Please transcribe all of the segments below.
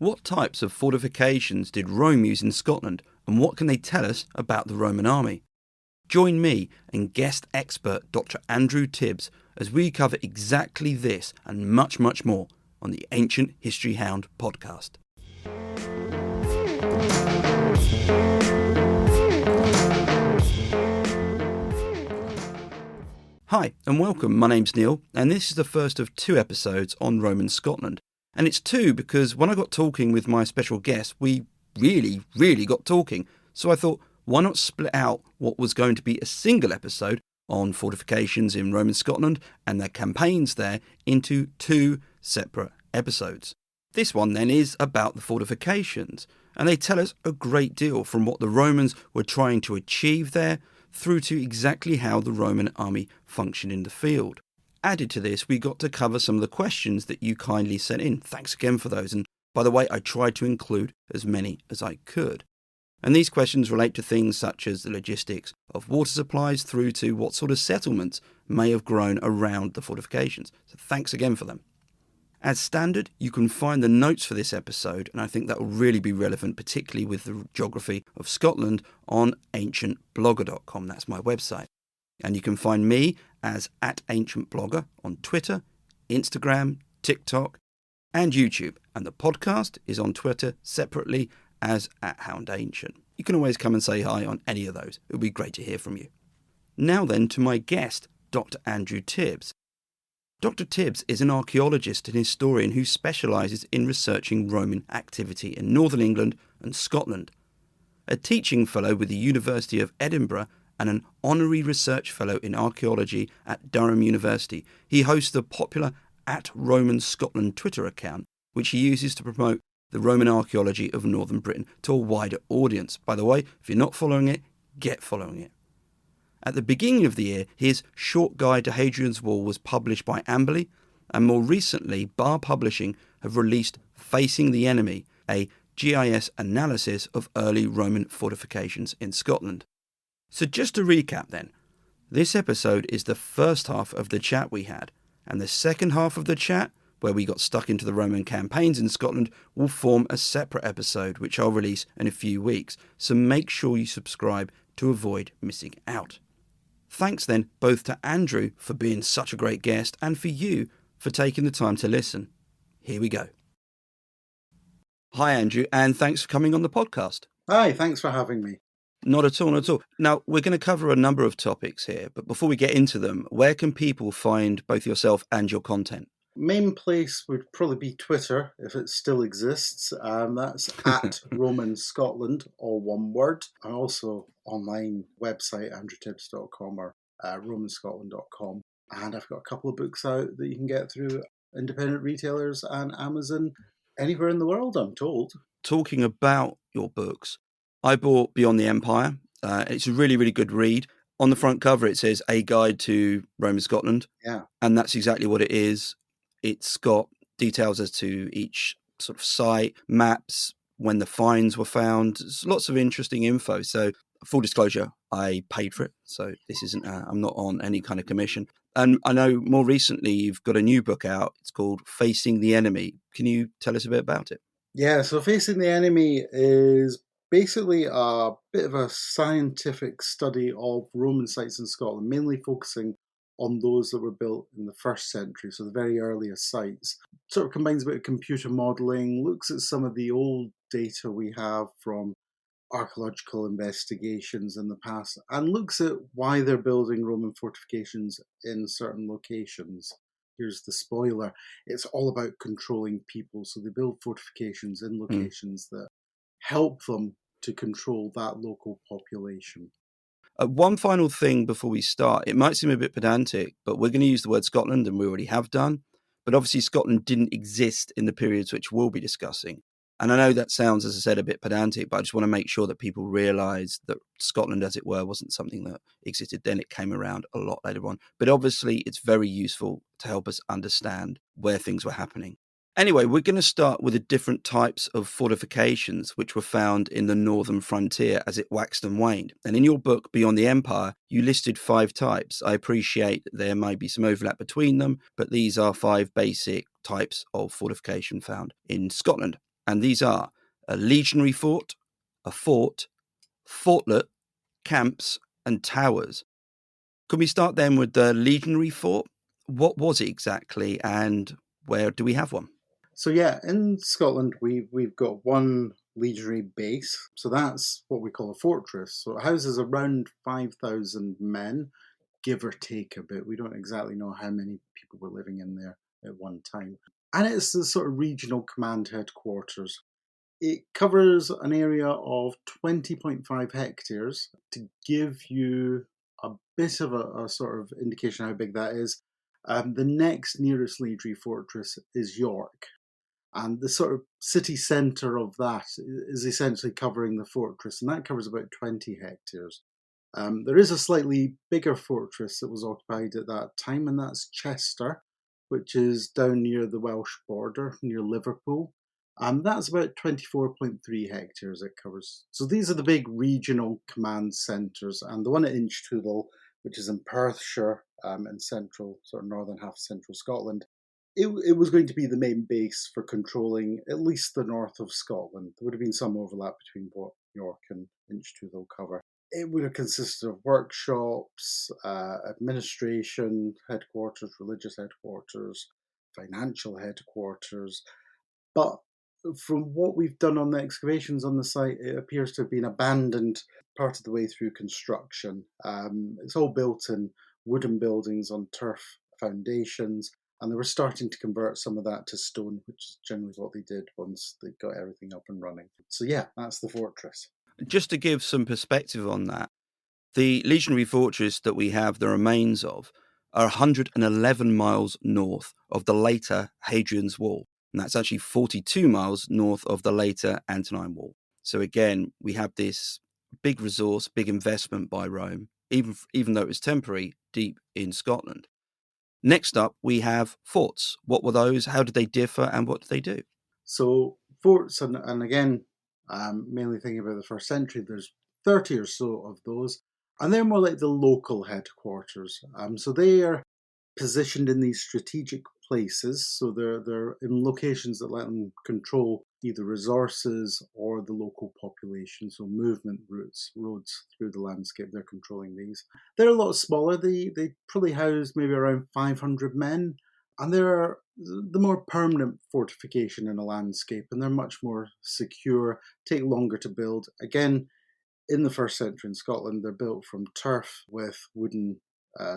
What types of fortifications did Rome use in Scotland, and what can they tell us about the Roman army? Join me and guest expert Dr. Andrew Tibbs as we cover exactly this and much, much more on the Ancient History Hound podcast. Hi and welcome, my name's Neil, and this is the first of 2 episodes on Roman Scotland. And it's 2 because when I got talking with my special guest, we really got talking. So I thought, why not split out what was going to be a single episode on fortifications in Roman Scotland and their campaigns there into 2 separate episodes. This one then is about the fortifications, and they tell us a great deal from what the Romans were trying to achieve there through to exactly how the Roman army functioned in the field. Added to this, we got to cover some of the questions that you kindly sent in. Thanks again for those. And by the way, I tried to include as many as I could. And these questions relate to things such as the logistics of water supplies through to what sort of settlements may have grown around the fortifications. So thanks again for them. As standard, you can find the notes for this episode, and I think that will really be relevant, particularly with the geography of Scotland, on ancientblogger.com. That's my website. And you can find me as @ancientblogger on Twitter, Instagram, TikTok, and YouTube. And the podcast is on Twitter separately as @houndancient. You can always come and say hi on any of those. It would be great to hear from you. Now then to my guest, Dr. Andrew Tibbs. Dr. Tibbs is an archaeologist and historian who specialises in researching Roman activity in northern England and Scotland. A teaching fellow with the University of Edinburgh and an honorary research fellow in archaeology at Durham University, he hosts the popular @RomanScotland Twitter account, which he uses to promote the Roman archaeology of northern Britain to a wider audience. By the way, if you're not following it, get following it. At the beginning of the year, his Short Guide to Hadrian's Wall was published by Amberley, and more recently, Bar Publishing have released Facing the Enemy, a GIS analysis of early Roman fortifications in Scotland. So just to recap then, this episode is the first half of the chat we had, and the second half of the chat, where we got stuck into the Roman campaigns in Scotland, will form a separate episode, which I'll release in a few weeks, so make sure you subscribe to avoid missing out. Thanks then both to Andrew for being such a great guest and for you for taking the time to listen. Here we go. Hi Andrew, and thanks for coming on the podcast. Hi, thanks for having me. Not at all, not at all. Now, we're going to cover a number of topics here, but before we get into them, where can people find both yourself and your content? Main place would probably be Twitter, if it still exists. That's @RomanScotland, all one word. And also online website, andrewtibbs.com or romanscotland.com. And I've got a couple of books out that you can get through independent retailers and Amazon anywhere in the world, I'm told. Talking about your books, I bought Beyond the Empire. It's a really good read. On the front cover, it says A Guide to Roman Scotland. Yeah. And that's exactly what it is. It's got details as to each sort of site, maps, when the finds were found. There's lots of interesting info. So full disclosure, I paid for it. So this isn't, I'm not on any kind of commission. And I know more recently you've got a new book out. It's called Facing the Enemy. Can you tell us a bit about it? Yeah, so Facing the Enemy is basically a bit of a scientific study of Roman sites in Scotland, mainly focusing on those that were built in the 1st century, so the very earliest sites. Sort of combines a bit of computer modelling, looks at some of the old data we have from archaeological investigations in the past, and looks at why they're building Roman fortifications in certain locations. Here's the spoiler. It's all about controlling people, so they build fortifications in locations that help them to control that local population. One final thing before we start. It might seem a bit pedantic, but we're going to use the word Scotland, and we already have done. But obviously Scotland didn't exist in the periods which we'll be discussing. And I know that sounds, as I said, a bit pedantic, but I just want to make sure that people realise that Scotland, as it were, wasn't something that existed then. It came around a lot later on. But obviously it's very useful to help us understand where things were happening. Anyway, we're going to start with the different types of fortifications which were found in the northern frontier as it waxed and waned. And in your book, Beyond the Empire, you listed 5 types. I appreciate that there may be some overlap between them, but these are 5 basic types of fortification found in Scotland. And these are a legionary fort, a fort, fortlet, camps, and towers. Could we start then with the legionary fort? What was it exactly, and where do we have one? So yeah, in Scotland we've got one legionary base. So that's what we call a fortress. So it houses around 5,000 men, give or take a bit. We don't exactly know how many people were living in there at one time. And it's the sort of regional command headquarters. It covers an area of 20.5 hectares. To give you a bit of a sort of indication how big that is, the next nearest legionary fortress is York. And the sort of city centre of that is essentially covering the fortress, and that covers about 20 hectares. There is a slightly bigger fortress that was occupied at that time, and that's Chester, which is down near the Welsh border, near Liverpool. That's about 24.3 hectares it covers. So these are the big regional command centres, and the one at Inchtoodle, which is in Perthshire, in central, sort of northern half of central Scotland, it was going to be the main base for controlling at least the north of Scotland. There would have been some overlap between what York and Inchtoodle cover. It would have consisted of workshops, administration headquarters, religious headquarters, financial headquarters. But from what we've done on the excavations on the site, it appears to have been abandoned part of the way through construction. It's all built in wooden buildings on turf foundations, and they were starting to convert some of that to stone, which is generally what they did once they got everything up and running. So yeah, that's the fortress. Just to give some perspective on that, the legionary fortress that we have the remains of are 111 miles north of the later Hadrian's Wall. And that's actually 42 miles north of the later Antonine Wall. So again, we have this big resource, big investment by Rome, even though it was temporary, deep in Scotland. Next up, we have forts. What were those? How did they differ? And what did they do? So forts, and again, mainly thinking about the first century, there's 30 or so of those, and they're more like the local headquarters. So they are positioned in these strategic places, so they're in locations that let them control either resources or the local population, so movement routes, roads through the landscape. They're controlling these. They're a lot smaller. They probably house maybe around 500 men, and they're the more permanent fortification in a landscape, and they're much more secure, take longer to build. Again, in the first century in Scotland, they're built from turf with wooden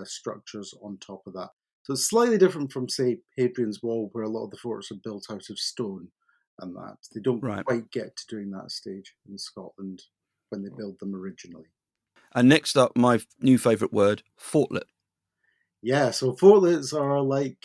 structures on top of that. So it's slightly different from, say, Hadrian's Wall, where a lot of the forts are built out of stone and that. They don't Right. quite get to doing that stage in Scotland when they build them originally. And next up, my new favourite word, fortlet. Yeah, so fortlets are like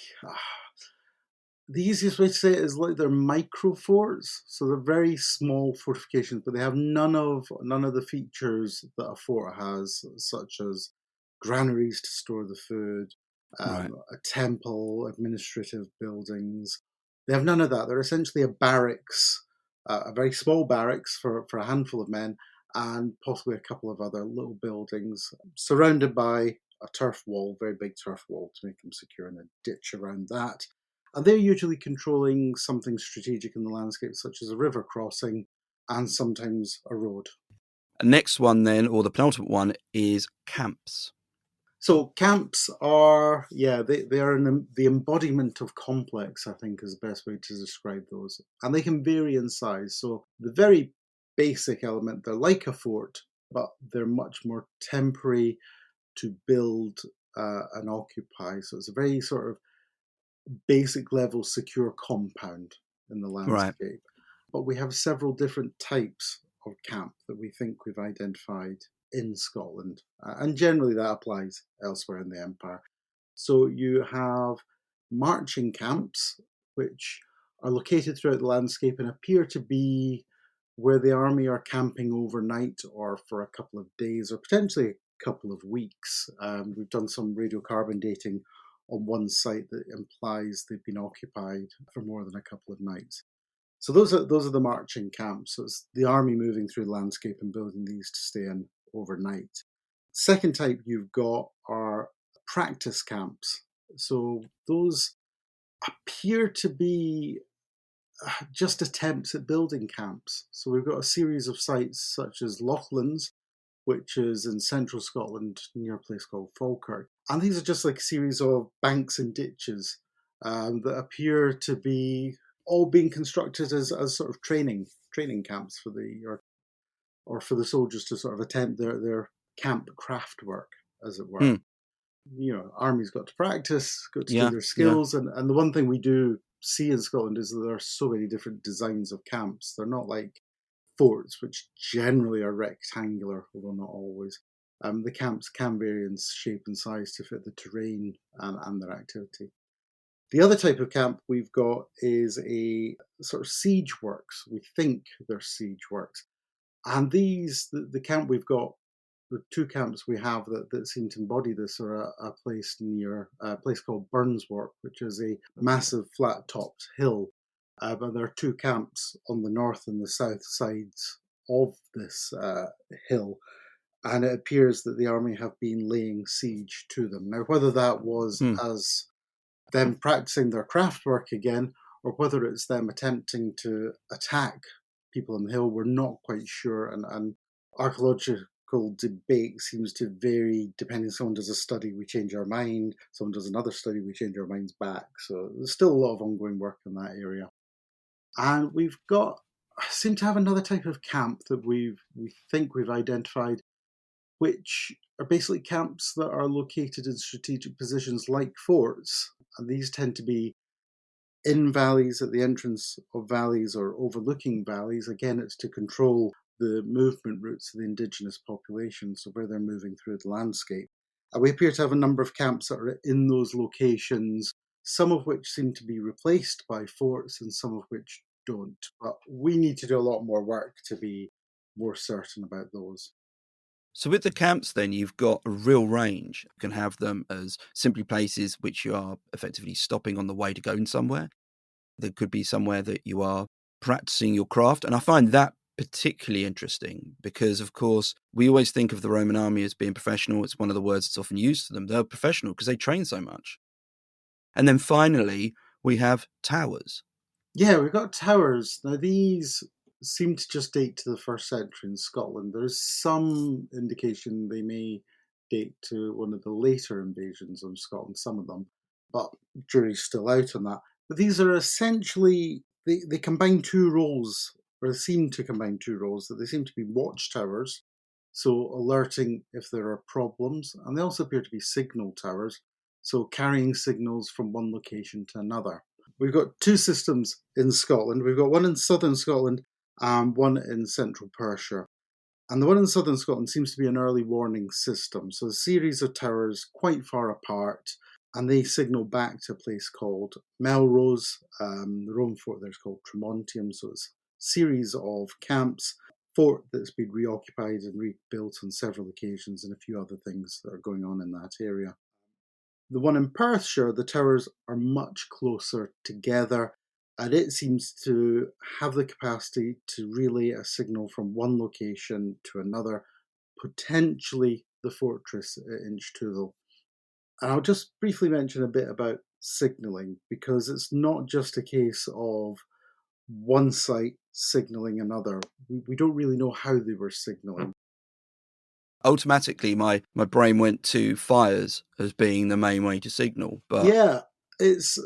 the easiest way to say it is like they're micro forts, so they're very small fortifications, but they have none of the features that a fort has, such as granaries to store the food, Right. a temple, administrative buildings. They have none of that. They're essentially a barracks, a very small barracks for a handful of men, and possibly a couple of other little buildings surrounded by a turf wall, very big turf wall to make them secure, and a ditch around that. And they're usually controlling something strategic in the landscape, such as a river crossing and sometimes a road. Next one, then, or the penultimate one, is camps. So camps are, yeah, they are the embodiment of complex, I think is the best way to describe those. And they can vary in size. So the very basic element, they're like a fort, but they're much more temporary to build and occupy. So it's a very sort of basic level secure compound in the Right. landscape. But we have several different types of camp that we think we've identified in Scotland. And generally that applies elsewhere in the Empire. So you have marching camps, which are located throughout the landscape and appear to be where the army are camping overnight or for a couple of days or potentially a couple of weeks. We've done some radiocarbon dating on one site that implies they've been occupied for more than a couple of nights. So those are the marching camps. So it's the army moving through the landscape and building these to stay in overnight. Second type you've got are practice camps. So those appear to be just attempts at building camps. So we've got a series of sites such as Loughlin's, which is in central Scotland near a place called Falkirk. And these are just like a series of banks and ditches that appear to be all being constructed as sort of training camps for or for the soldiers to sort of attempt their camp craft work, as it were. Hmm. Army's got to practice, got to do Yeah, their yeah. skills, and the one thing we do see in Scotland is that there are so many different designs of camps. They're not like forts, which generally are rectangular, although not always. The camps can vary in shape and size to fit the terrain and their activity. The other type of camp we've got is a sort of siege works. We think they're siege works. And the camp we've got, the two camps we have that seem to embody this are a place near a place called Burnswark, which is a massive flat topped hill. But there are two camps on the north and the south sides of this hill, and it appears that the army have been laying siege to them. Now, whether that was Hmm. as them practicing their craft work again, or whether it's them attempting to attack people on the hill, we're not quite sure. And archaeological debate seems to vary depending. Someone does a study, we change our mind. Someone does another study, we change our minds back. So there's still a lot of ongoing work in that area. And we've got seem to have another type of camp that we think we've identified, which are basically camps that are located in strategic positions like forts. And these tend to be in valleys, at the entrance of valleys or overlooking valleys. Again, it's to control the movement routes of the indigenous population, so where they're moving through the landscape. We appear to have a number of camps that are in those locations, some of which seem to be replaced by forts and some of which don't. But we need to do a lot more work to be more certain about those. So with the camps, then you've got a real range. You can have them as simply places which you are effectively stopping on the way to going somewhere. There could be somewhere that you are practicing your craft, and I find that particularly interesting because, of course, we always think of the Roman army as being professional. It's one of the words that's often used for them. They're professional because they train so much. And then finally, we have towers. Yeah, we've got towers. Now, these seem to just date to the first century in Scotland. There's some indication they may date to one of the later invasions of Scotland, some of them, but jury's still out on that. But these are essentially, they combine two roles, or they seem to combine two roles, that they seem to be watchtowers, so alerting if there are problems, and they also appear to be signal towers, so carrying signals from one location to another. We've got two systems in Scotland. We've got one in southern Scotland and one in central Perthshire. And the one in southern Scotland seems to be an early warning system. So a series of towers quite far apart, and they signal back to a place called Melrose. The Roman fort there is called Tremontium. So it's a series of camps, fort that's been reoccupied and rebuilt on several occasions, and a few other things that are going on in that area. The one in Perthshire, the towers are much closer together, and it seems to have the capacity to relay a signal from one location to another, potentially the fortress at Inchtoodle. And I'll just briefly mention a bit about signalling, because it's not just a case of one site signalling another. We don't really know how they were signalling. Automatically, my brain went to fires as being the main way to signal, but Yeah, it's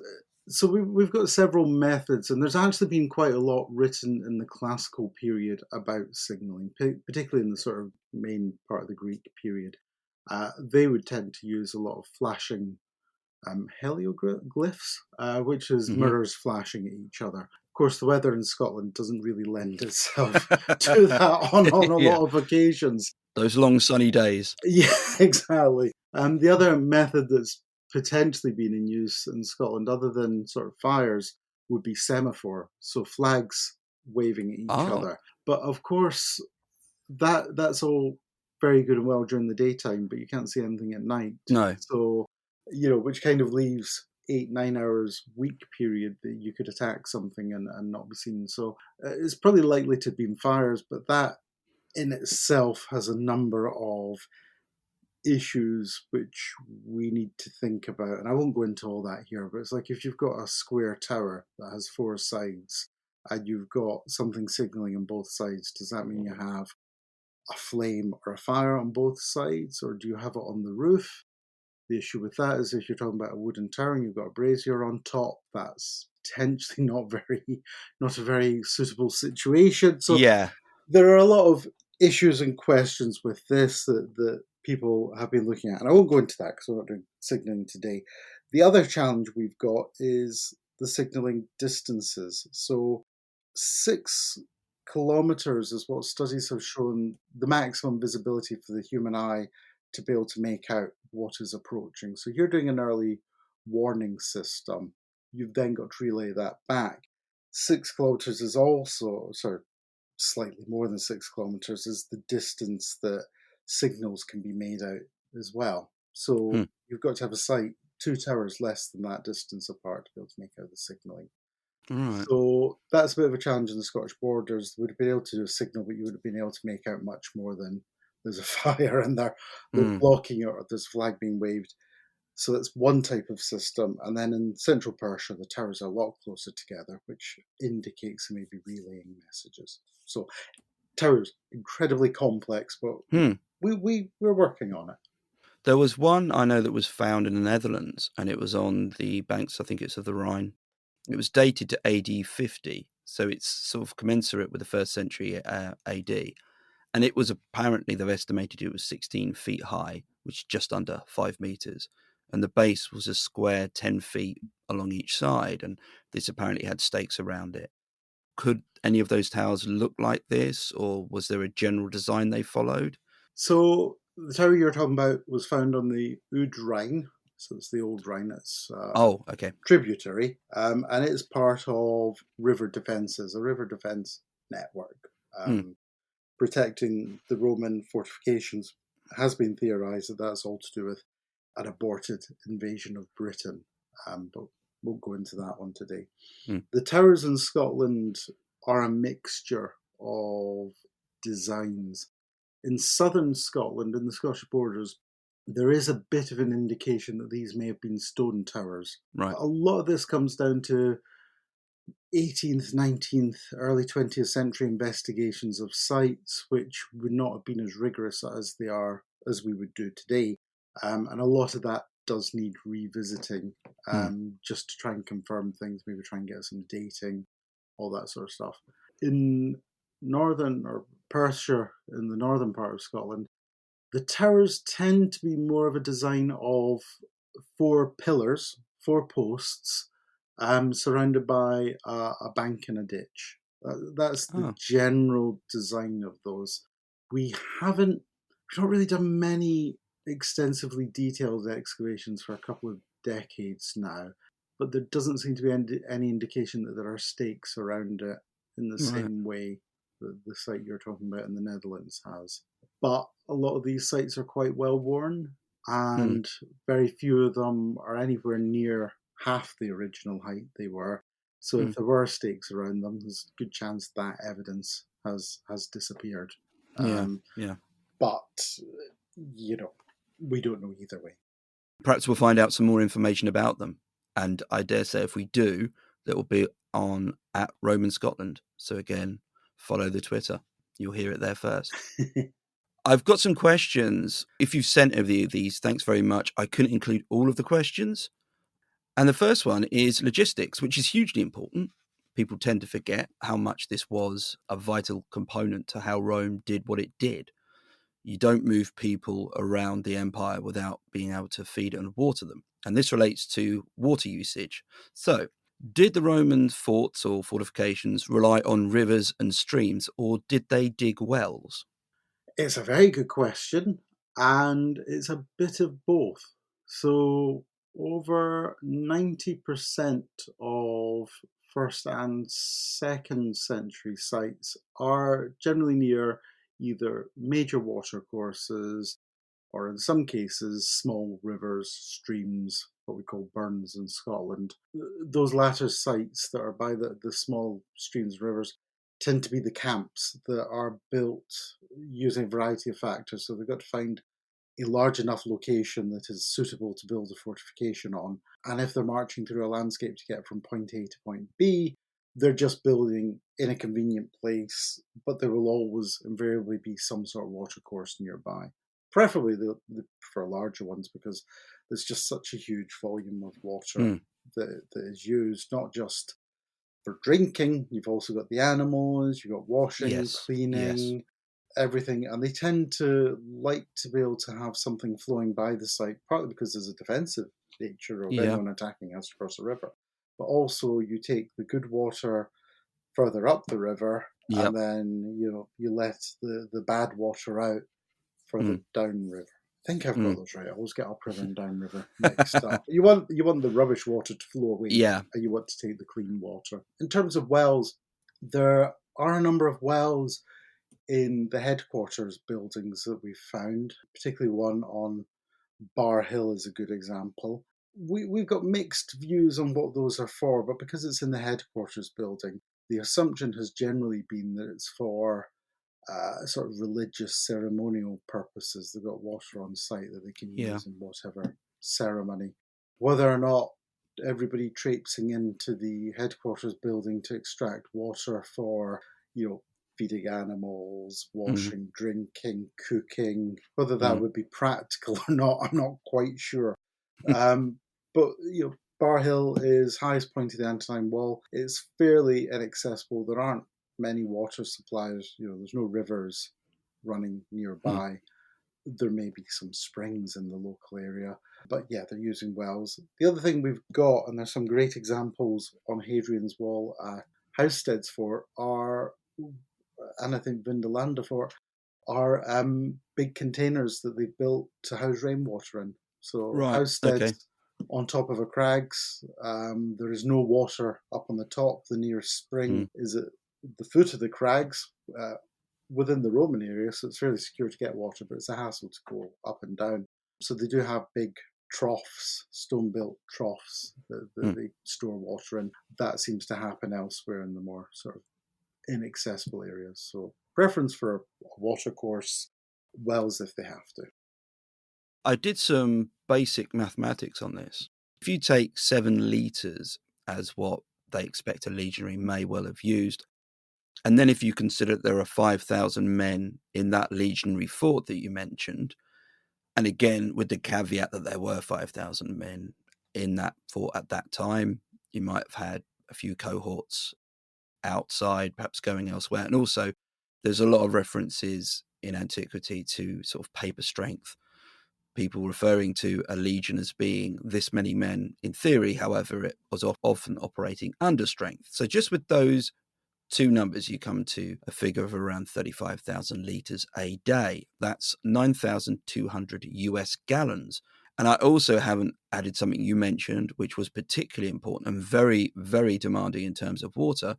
so we've got several methods, and there's actually been quite a lot written in the classical period about signalling, particularly in the sort of main part of the Greek period. They would tend to use a lot of flashing helioglyphs, which is mhm. mirrors flashing at each other. Of course, the weather in Scotland doesn't really lend itself to that on a Yeah, lot of occasions. those long sunny days. Yeah, exactly. The other method that's potentially been in use in Scotland, other than sort of fires, would be semaphore, so flags waving at each Ah, other. But of course, that's all very good and well during the daytime, but you can't see anything at night. no. So, which kind of leaves 8, 9 hours week period that you could attack something and not be seen. So it's probably likely to have been fires, but that in itself has a number of issues which we need to think about. And I won't go into all that here, but it's like if you've got a square tower that has four sides, and you've got something signalling on both sides, does that mean you have a flame or a fire on both sides, or do you have it on the roof? The issue with that is if you're talking about a wooden tower and you've got a brazier on top, that's potentially not a very suitable situation. So Yeah. there are a lot of issues and questions with this that people have been looking at. And I won't go into that because we're not doing signaling today. The other challenge we've got is the signaling distances. So 6 kilometers is what studies have shown the maximum visibility for the human eye to be able to make out what is approaching. So you're doing an early warning system. You've then got to relay that back. 6 kilometers is also, sorry, slightly more than 6 kilometers is the distance that signals can be made out as well. So Hmm. you've got to have a site 2 towers less than that distance apart to be able to make out the signalling. All right. So that's a bit of a challenge in the Scottish borders. They would have been able to do a signal, but you would have been able to make out much more than there's a fire and they're Mm. blocking it or there's a flag being waved. So that's one type of system. And then in central Persia, the towers are a lot closer together, which indicates they may be relaying messages. So towers, incredibly complex, but Hmm. we're working on it. There was one I know that was found in the Netherlands, and it was on the banks, I think it's of the Rhine. It was dated to AD 50, so it's sort of commensurate with the first century AD. And it was apparently, they've estimated it was 16 feet high, which is just under 5 meters. And the base was a square 10 feet along each side. And this apparently had stakes around it. Could any of those towers look like this, or was there a general design they followed? So the tower you're talking about was found on the Oud Rhine. So it's the old Rhine. It's Oh, okay. tributary, and it's part of river defences, a river defence network. Mm, Protecting the Roman fortifications has been theorised that that's all to do with an aborted invasion of Britain, but won't go into that one today. mm, The towers in Scotland are a mixture of designs. In southern Scotland, in the Scottish borders, there is a bit of an indication that these may have been stone towers. right. But a lot of this comes down to 18th, 19th, early 20th century investigations of sites, which would not have been as rigorous as we would do today. And a lot of that does need revisiting, Mm, just to try and confirm things, maybe try and get some dating, all that sort of stuff. In northern or Perthshire, in the northern part of Scotland, the towers tend to be more of a design of 4 pillars, 4 posts, surrounded by a bank and a ditch. That's the oh, general design of those. We haven't, we've not really done many extensively detailed excavations for a couple of decades now, but there doesn't seem to be any indication that there are stakes around it in the right. same way that the site you're talking about in the Netherlands has. But a lot of these sites are quite well worn, Mm, and very few of them are anywhere near half the original height they were. So if mm, there were stakes around them, there's a good chance that evidence has disappeared. yeah, Um, yeah. but you know, we don't know either way. Perhaps we'll find out some more information about them. And I dare say if we do, that will be on at Roman Scotland. So again, follow the Twitter. You'll hear it there first. I've got some questions. If you've sent any of these, thanks very much. I couldn't include all of the questions. And the first one is logistics, which is hugely important. People tend to forget how much this was a vital component to how Rome did what it did. You don't move people around the empire without being able to feed and water them. And this relates to water usage. So, did the Roman forts or fortifications rely on rivers and streams, or did they dig wells? It's a very good question, and it's a bit of both. So, over 90% of first and second century sites are generally near either major watercourses or, in some cases, small rivers, streams, what we call burns in Scotland. Those latter sites that are by the small streams and rivers tend to be the camps that are built using a variety of factors. So they've got to find a large enough location that is suitable to build a fortification on. And if they're marching through a landscape to get from point A to point B, they're just building in a convenient place, but there will always invariably be some sort of watercourse nearby. Preferably they prefer larger ones because there's just such a huge volume of water Mm. that is used, not just for drinking. You've also got the animals, you've got washing, Yes. Yes. cleaning, everything. And they tend to like to be able to have something flowing by the site, partly because there's a defensive nature of Yeah. anyone attacking has to cross a river. But also you take the good water further up the river, and Yep. then you let the bad water out further Mm. downriver. I think I've got Mm. those right. I always get upriver and downriver mixed up. You want the rubbish water to flow away, Yeah. and you want to take the clean water. In terms of wells, there are a number of wells in the headquarters buildings that we've found, particularly one on Bar Hill is a good example. We've got mixed views on what those are for, but because it's in the headquarters building, the assumption has generally been that it's for sort of religious ceremonial purposes. They've got water on site that they can Yeah. use in whatever ceremony. Whether or not everybody traipsing into the headquarters building to extract water for, feeding animals, Mm. washing, drinking, cooking, whether that Mm. would be practical or not, I'm not quite sure. Um, but Bar Hill is highest point of the Antonine Wall. It's fairly inaccessible. There aren't many water supplies. There's no rivers running Mm. nearby. There may be some springs in the local area, but yeah, they're using wells. The other thing we've got, and there's some great examples on Hadrian's Wall, Housesteads for, and I think Vindolanda for, are big containers that they've built to house rainwater in. So Right. Okay. Housesteads on top of a crags. There is no water up on the top. The nearest spring Mm. is at the foot of the crags within the Roman area, so it's fairly secure to get water, but it's a hassle to go up and down. So they do have big troughs, stone-built troughs that Mm. they store water in. That seems to happen elsewhere in the more sort of inaccessible areas. So preference for a watercourse, wells if they have to. I did some basic mathematics on this. If you take 7 litres as what they expect a legionary may well have used, and then if you consider that there are 5,000 men in that legionary fort that you mentioned, and again, with the caveat that there were 5,000 men in that fort at that time, you might have had a few cohorts outside, perhaps going elsewhere. And also, there's a lot of references in antiquity to sort of paper strength, people referring to a legion as being this many men. In theory, however, it was often operating under strength. So just with those two numbers, you come to a figure of around 35,000 litres a day. That's 9,200 US gallons. And I also haven't added something you mentioned, which was particularly important and very, very demanding in terms of water: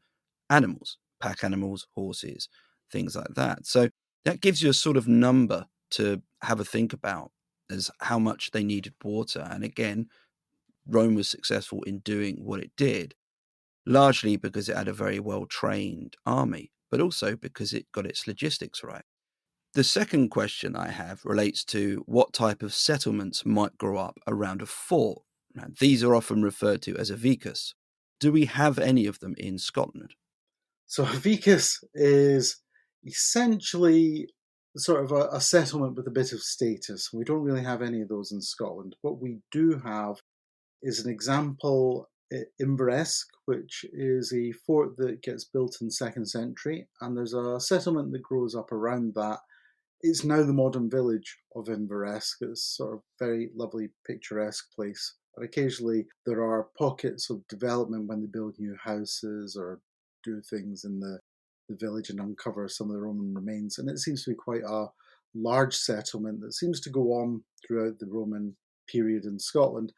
animals, pack animals, horses, things like that. So that gives you a sort of number to have a think about as how much they needed water. And again, Rome was successful in doing what it did, largely because it had a very well-trained army, but also because it got its logistics right. The second question I have relates to what type of settlements might grow up around a fort. Now, these are often referred to as a vicus. Do we have any of them in Scotland? So a vicus is essentially sort of a settlement with a bit of status. We don't really have any of those in Scotland. What we do have is an example at Inveresk, which is a fort that gets built in 2nd century, and there's a settlement that grows up around that. It's now the modern village of Inveresk. It's sort of very lovely, picturesque place. And occasionally there are pockets of development when they build new houses or do things in the village and uncover some of the Roman remains. And it seems to be quite a large settlement that seems to go on throughout the Roman period in Scotland.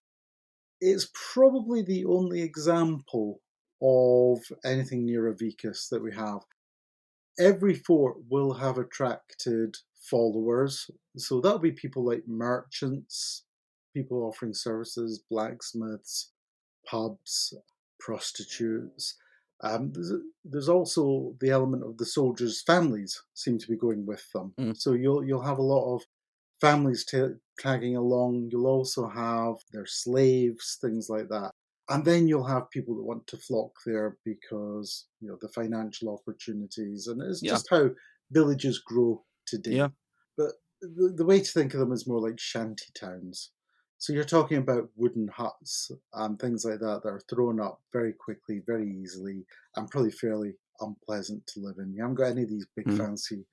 It's probably the only example of anything near a vicus that we have. Every fort will have attracted followers. So that'll be people like merchants, people offering services, blacksmiths, pubs, prostitutes. There's also the element of the soldiers' families seem to be going with them. Mm. So you'll have a lot of families tagging along. You'll also have their slaves, things like that. And then you'll have people that want to flock there because, the financial opportunities, and it's Yeah. just how villages grow Yeah. today. But the way to think of them is more like shanty towns. So you're talking about wooden huts and things like that are thrown up very quickly, very easily, and probably fairly unpleasant to live in. You haven't got any of these big Mm. fancy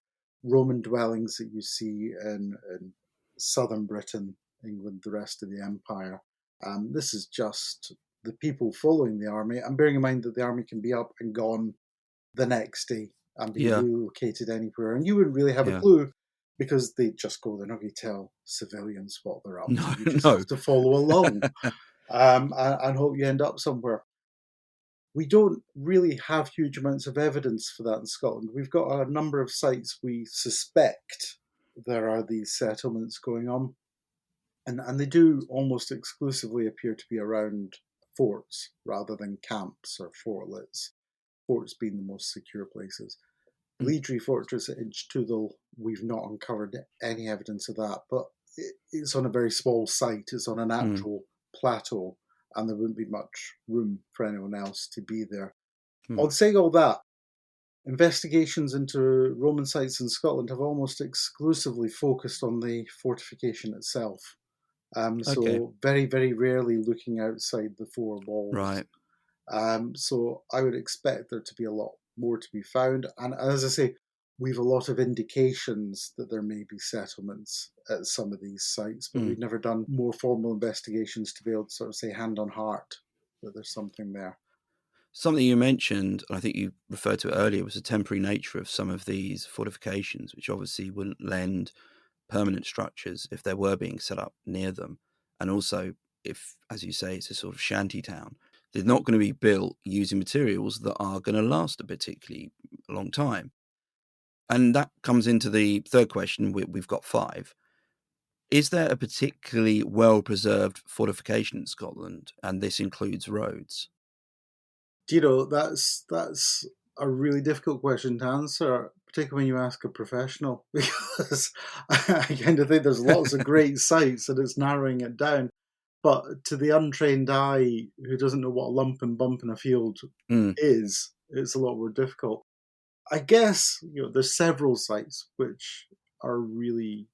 Roman dwellings that you see in southern Britain, England, the rest of the empire. This is just the people following the army, and bearing in mind that the army can be up and gone the next day and be Yeah. relocated anywhere, and you wouldn't really have a Yeah. clue because they just go. They're not going to tell civilians what they're up to. No, You just no. have to follow along and hope you end up somewhere. We don't really have huge amounts of evidence for that in Scotland. We've got a number of sites we suspect there are these settlements going on, and they do almost exclusively appear to be around forts rather than camps or fortlets, forts being the most secure places. Mm. Leedry Fortress at Inchtoothel, we've not uncovered any evidence of that, but it's on a very small site. It's on a Mm. natural plateau, and there wouldn't be much room for anyone else to be there. Mm. On saying all that, investigations into Roman sites in Scotland have almost exclusively focused on the fortification itself. Okay. So very, very rarely looking outside the four walls. Right. So I would expect there to be a lot more to be found. And as I say, we've a lot of indications that there may be settlements at some of these sites, but Mm. we've never done more formal investigations to be able to sort of say hand on heart that there's something there. Something you mentioned, and I think you referred to it earlier, was the temporary nature of some of these fortifications, which obviously wouldn't lend permanent structures if they were being set up near them. And also, if, as you say, it's a sort of shanty town, they're not going to be built using materials that are going to last a particularly long time. And that comes into the third question. We've got five. Is there a particularly well preserved fortification in Scotland? And this includes roads. That's a really difficult question to answer, particularly when you ask a professional, because I kind of think there's lots of great sites and it's narrowing it down. But to the untrained eye who doesn't know what a lump and bump in a field Mm. is, it's a lot more difficult. I guess there's several sites which are really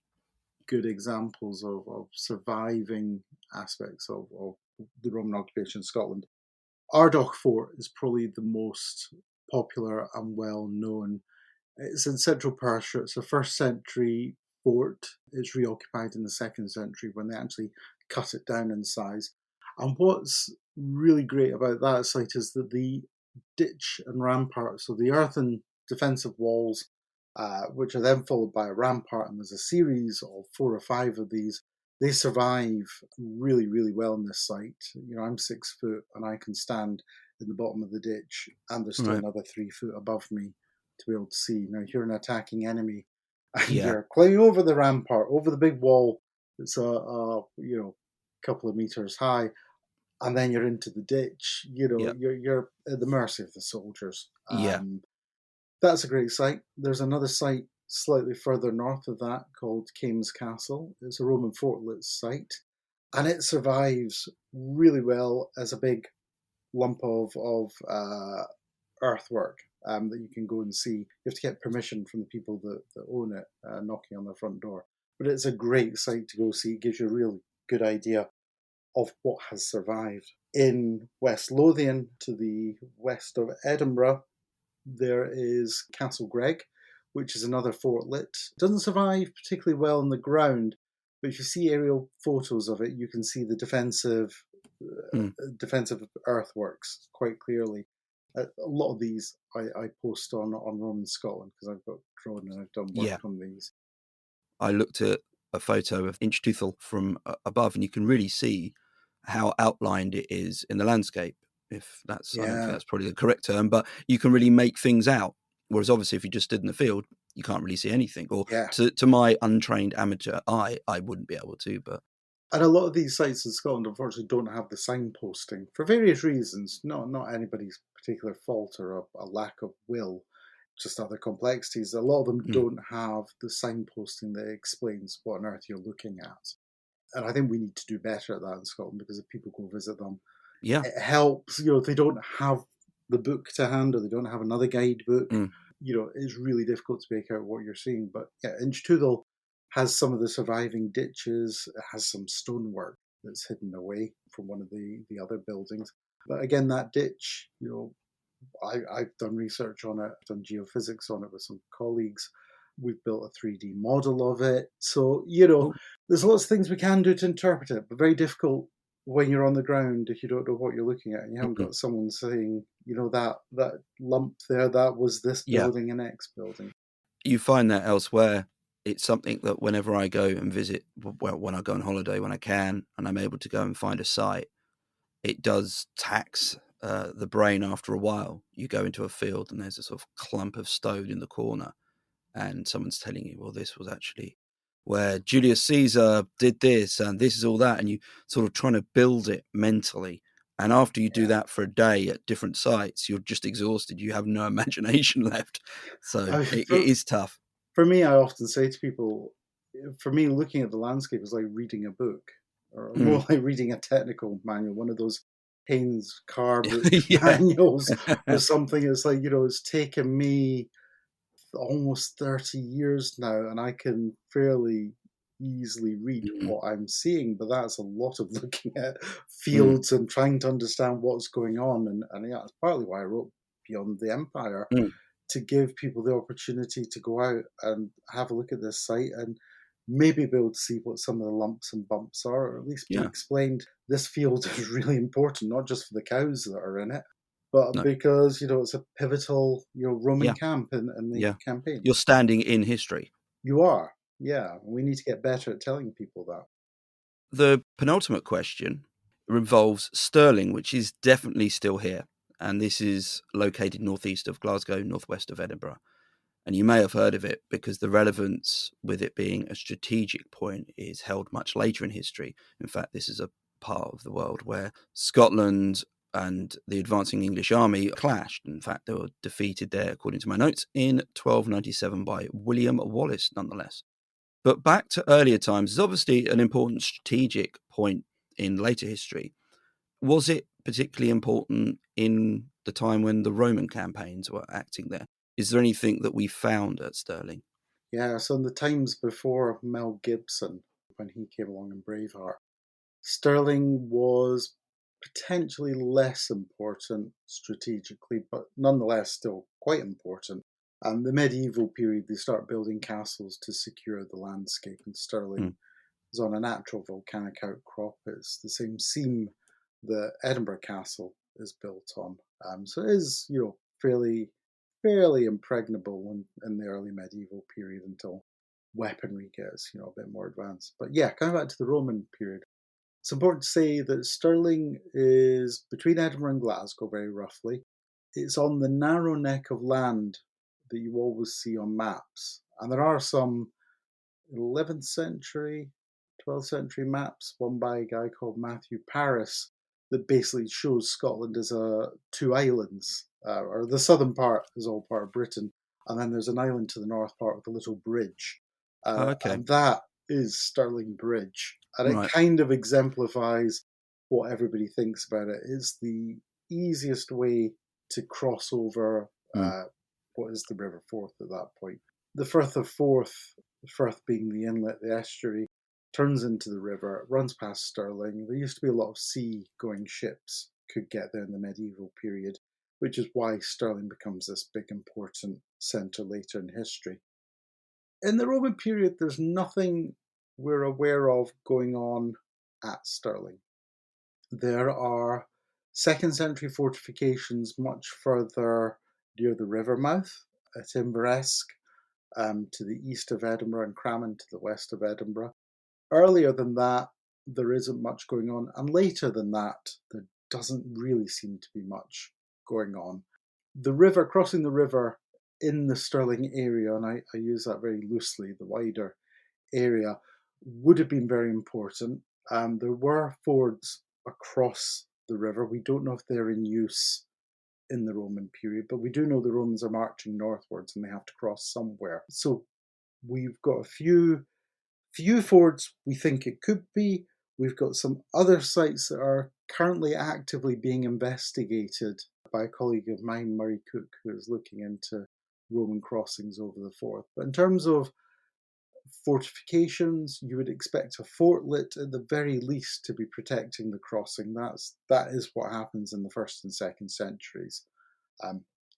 good examples of surviving aspects of the Roman occupation in Scotland. Ardagh Fort is probably the most popular and well known. It's in central Perthshire. It's a first century fort. It's reoccupied in the second century when they actually cut it down in size. And what's really great about that site is that the ditch and rampart, so the earthen defensive walls, which are then followed by a rampart, and there's a series of 4 or 5 of these. They survive really, really well in this site. I'm 6 foot and I can stand in the bottom of the ditch, and there's still Right. another 3 foot above me to be able to see. Now, if you're an attacking enemy and Yeah. you're climbing over the rampart, over the big wall that's a couple of meters high, and then you're into the ditch, Yeah. you're at the mercy of the soldiers. Yeah. That's a great site. There's another site slightly further north of that called Kames Castle. It's a Roman fortlet site, and it survives really well as a big lump of earthwork that you can go and see. You have to get permission from the people that own it, knocking on their front door. But it's a great site to go see. It gives you a really good idea of what has survived. In West Lothian, to the west of Edinburgh, there is Castle Gregg, which is another fortlet. It doesn't survive particularly well on the ground, but if you see aerial photos of it, you can see the Mm. defensive earthworks quite clearly. A lot of these I post on Roman Scotland because I've got drawn and I've done work Yeah. on these. I looked at a photo of Inchtoothel from above, and you can really see how outlined it is in the landscape. If that's, I don't think Yeah, that's probably the correct term, but you can really make things out. Whereas obviously, if you just stood in the field, you can't really see anything. Or yeah. to my untrained amateur eye, I wouldn't be able to. But And a lot of these sites in Scotland, unfortunately, don't have the signposting for various reasons. Not anybody's particular fault or a lack of will, just other complexities. A lot of them mm, don't have the signposting that explains what on earth you're looking at. And I think we need to do better at that in Scotland because if people go visit them, Yeah. It helps, if they don't have the book to hand or they don't have another guidebook, Mm. it's really difficult to make out what you're seeing. But yeah, Inchtoothal has some of the surviving ditches. It has some stonework that's hidden away from one of the other buildings. But again, that ditch, I've done research on it, I've done geophysics on it with some colleagues. We've built a 3D model of it. So, Oh. there's lots of things we can do to interpret it, but very difficult when you're on the ground if you don't know what you're looking at and you haven't Mm. got someone saying, that lump there, that was this Yeah. building and X building. You find that elsewhere. It's something that whenever I go and visit, well, when I go on holiday, when I can, and I'm able to go and find a site, it does tax the brain after a while. You go into a field and there's a sort of clump of stone in the corner, and someone's telling you, well, this was actually where Julius Caesar did this, and this is all that, and you sort of trying to build it mentally. And after you do Yeah. that for a day at different sites, you're just exhausted. You have no imagination left. So it For, is tough. for me, I often say to people, for me, looking at the landscape is like reading a book, or more Mm. like reading a technical manual, one of those Haynes car book Yeah. manuals or something. It's like, it's taken me almost 30 years now, and I can fairly easily read Mm. what I'm seeing, but that's a lot of looking at Mm. fields and trying to understand what's going on. And yeah, that's partly why I wrote Beyond the Empire, Mm. to give people the opportunity to go out and have a look at this site and maybe be able to see what some of the lumps and bumps are, or at least be Yeah. explained this field is really important, not just for the cows that are in it, but No. because it's a pivotal Roman Yeah. camp in the Yeah. campaign. You're standing in history. You are, yeah. We need to get better at telling people that. The penultimate question involves Stirling, which is definitely still here. And this is located northeast of Glasgow, northwest of Edinburgh. And you may have heard of it because the relevance with it being a strategic point is held much later in history. In fact, this is a part of the world where Scotland and the advancing English army clashed. In fact, they were defeated there, according to my notes, in 1297 by William Wallace, nonetheless. But back to earlier times is obviously an important strategic point in later history. Was it particularly important in the time when the Roman campaigns were acting there? Is there anything that we found at Stirling? Yeah, so in the times before Mel Gibson, when he came along in Braveheart, Stirling was potentially less important strategically, but nonetheless still quite important. The medieval period, they start building castles to secure the landscape, and Stirling Mm. is on a natural volcanic outcrop. It's the same seam that Edinburgh Castle is built on. So it is, fairly impregnable in the early medieval period until weaponry gets, a bit more advanced. But yeah, coming back to the Roman period, it's important to say that Stirling is between Edinburgh and Glasgow, very roughly. It's on the narrow neck of land that you always see on maps. And there are some 11th century, 12th century maps, one by a guy called Matthew Paris, that basically shows Scotland as two islands, or the southern part is all part of Britain, and then there's an island to the north part with a little bridge, Oh, okay. and that is Stirling Bridge, and it Right. kind of exemplifies what everybody thinks about it. It's the easiest way to cross over Mm. what is the River Forth at that point. The Firth of Forth, the Firth being the inlet, the estuary, turns into the river, runs past Stirling. There used to be a lot of sea-going ships could get there in the medieval period, which is why Stirling becomes this big important centre later in history. In the Roman period, there's nothing we're aware of going on at Stirling. There are second century fortifications much further near the river mouth at Inveresk, to the east of Edinburgh, and Crammon to the west of Edinburgh. Earlier than that, there isn't much going on, and later than that, there doesn't really seem to be much going on. The river, crossing the river in the Stirling area, and I use that very loosely, the wider area, would have been very important. There were fords across the river. We don't know if they're in use in the Roman period, but we do know the Romans are marching northwards and they have to cross somewhere. So we've got a few fords we think it could be. We've got some other sites that are currently actively being investigated by a colleague of mine, Murray Cook, who is looking into Roman crossings over the Forth. But in terms of fortifications, you would expect a fortlet at the very least to be protecting the crossing. That is what happens in the 1st and 2nd centuries.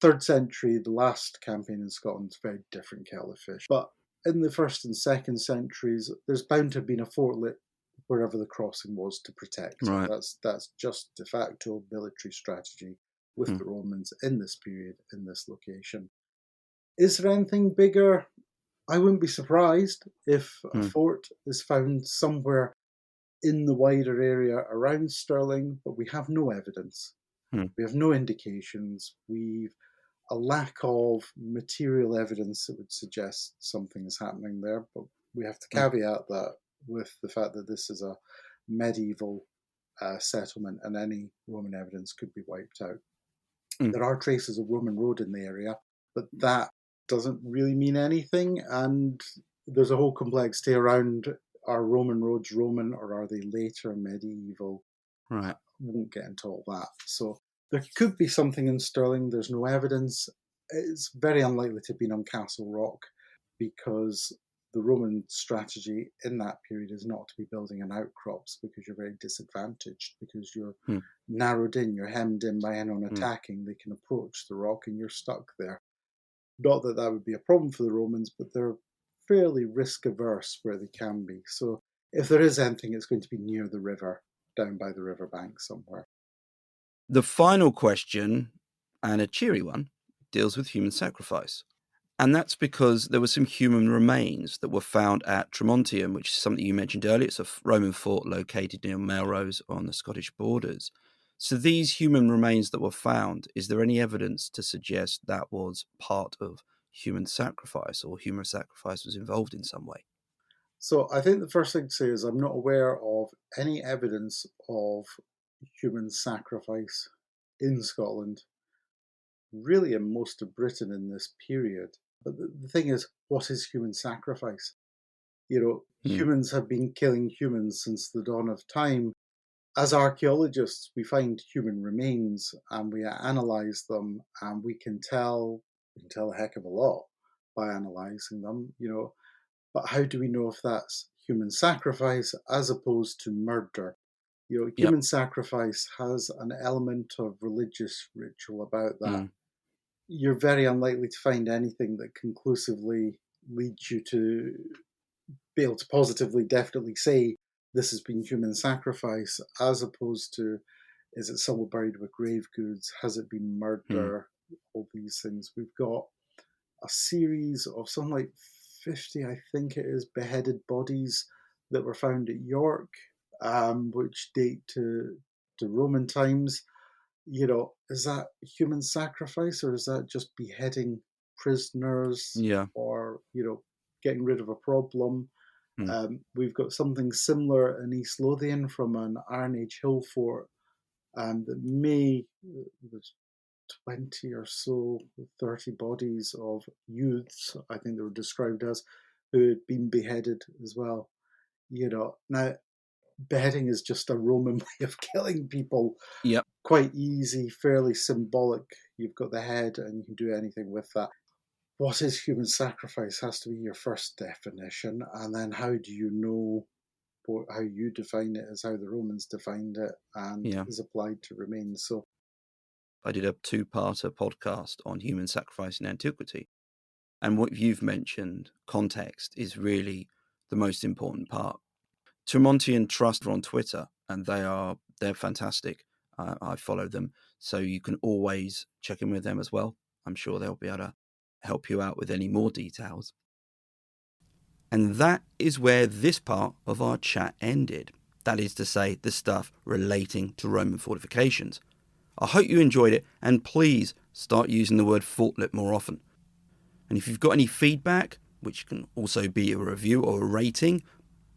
3rd century, the last campaign in Scotland, is a very different kettle of fish. But in the 1st and 2nd centuries, there's bound to have been a fortlet wherever the crossing was to protect it. Right. That's just de facto military strategy with the Romans in this period, in this location. Is there anything bigger? I wouldn't be surprised if a fort is found somewhere in the wider area around Stirling, but we have no evidence. We have no indications. We've a lack of material evidence that would suggest something is happening there, but we have to caveat that with the fact that this is a medieval settlement and any Roman evidence could be wiped out. There are traces of Roman road in the area, but that doesn't really mean anything, and there's a whole complexity around, are Roman roads Roman or are they later medieval? Right. Won't get into all that. So there could be something in Stirling. There's no evidence. It's very unlikely to have been on Castle Rock because the Roman strategy in that period is not to be building in outcrops because you're very disadvantaged, because you're narrowed in, you're hemmed in by anyone attacking. They can approach the rock and you're stuck there. Not that that would be a problem for the Romans, but they're fairly risk averse where they can be. So if there is anything, it's going to be near the river, down by the riverbank somewhere. The final question, and a cheery one, deals with human sacrifice. And that's because there were some human remains that were found at Tremontium, which is something you mentioned earlier. It's a Roman fort located near Melrose on the Scottish borders. So these human remains that were found, is there any evidence to suggest that was part of human sacrifice or human sacrifice was involved in some way? So I think the first thing to say is I'm not aware of any evidence of human sacrifice in Scotland, really in most of Britain in this period. But the thing is, what is human sacrifice? Humans have been killing humans since the dawn of time. As archaeologists, we find human remains and we analyze them, and we can tell a heck of a lot by analyzing them, But how do we know if that's human sacrifice as opposed to murder? Human sacrifice has an element of religious ritual about that. You're very unlikely to find anything that conclusively leads you to be able to positively, definitely say this has been human sacrifice, as opposed to, is it someone buried with grave goods? Has it been murder? All these things. We've got a series of something like 50, I think it is, beheaded bodies that were found at York, which date to Roman times. Is that human sacrifice or is that just beheading prisoners or, getting rid of a problem? We've got something similar in East Lothian from an Iron Age hill fort that there's 20 or so, 30 bodies of youths, I think they were described as, who had been beheaded as well. Now, beheading is just a Roman way of killing people. Yep. Quite easy, fairly symbolic. You've got the head and you can do anything with that. What is human sacrifice has to be your first definition, and then how do you know how you define it is how the Romans defined it and is applied to remains. So I did a 2-parter podcast on human sacrifice in antiquity. And what you've mentioned, context, is really the most important part. Tremontian Trust are on Twitter, and they're fantastic. I follow them, so you can always check in with them as well. I'm sure they'll be able to help you out with any more details. And that is where this part of our chat ended. That is to say, the stuff relating to Roman fortifications. I hope you enjoyed it, and please start using the word fortlet more often. And if you've got any feedback, which can also be a review or a rating,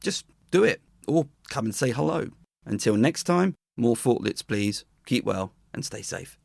just do it, or come and say hello. Until next time, more fortlets please, keep well and stay safe.